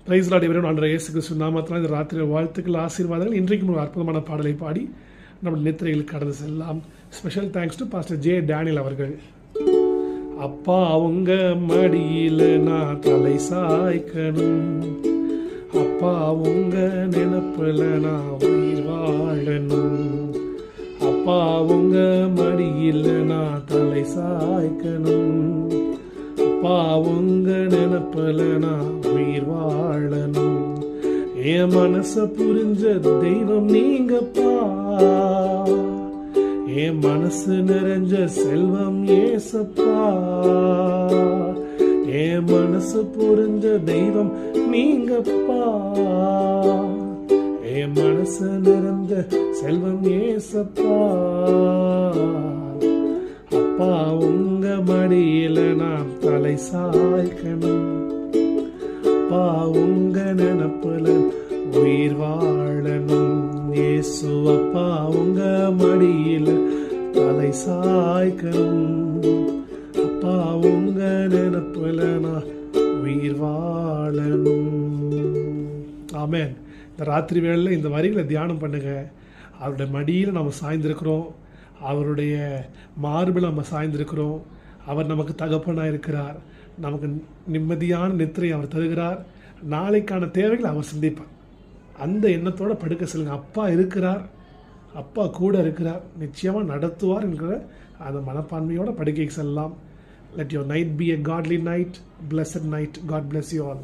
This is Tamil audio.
பிரைஸ் லார்ட் எவரும் ஆண்டவர் இயேசு கிறிஸ்து நாமத்தினால் இந்த ராத்திரி வாழ்த்துக்கள் ஆசீர்வாதங்கள். இன்றைக்கும் ஒரு அற்புதமான பாடலை பாடி நம்ம நித்திரையில் கடந்து செல்லலாம். Special thanks to pastor J Daniel அவர்கள். அப்பா அவங்க மடியில் நான் தலை சாய்க்கணும், அப்பா உங்க நினப்புல நான் உயிர் வாழணும், அப்பா உங்க மடியில் நான் தலை சாய்க்கணும், அப்பா உங்க நினப்புல நான் உயிர் வாழணும். என் மனச புரிஞ்ச தெய்வம் நீங்கப்பா, என் மனசு நிறைஞ்ச செல்வம் ஏசப்பா, என் மனசு புரிஞ்ச தெய்வம் நீங்கப்பா, என் மனசு நிறைஞ்ச செல்வம் ஏசப்பா. அப்பா உங்க மடியில நான் தலை சாய்க்கணும், அப்பா உங்க நினப்புல உயிர் வாழணும். இயேசு அப்பா உங்க மடியில தலை சாய்க்கணும், அப்பா உங்க நினப்புல நான் உயிர் வாழணும். ஆமென். இந்த ராத்திரி வேளையில் இந்த வரிகளை தியானம் பண்ணுங்க. அவருடைய மடியில் நம்ம சாய்ந்திருக்கிறோம், அவருடைய மார்பில் நம்ம சாய்ந்திருக்கிறோம். அவர் நமக்கு தகப்பனாக இருக்கிறார், நமக்கு நிம்மதியான நித்திரை அவர் தருகிறார். நாளைக்கான தேவைகளை அவர் சிந்திப்பார். அந்த எண்ணத்தோடு படுக்க செல்லுங்க. அப்பா இருக்கிறார், அப்பா கூட இருக்கிறார், நிச்சயமாக நடத்துவார் என்கிற அந்த மனப்பான்மையோட படுக்கைக்கு செல்லலாம். Let your night be a godly night, blessed night. God bless you all.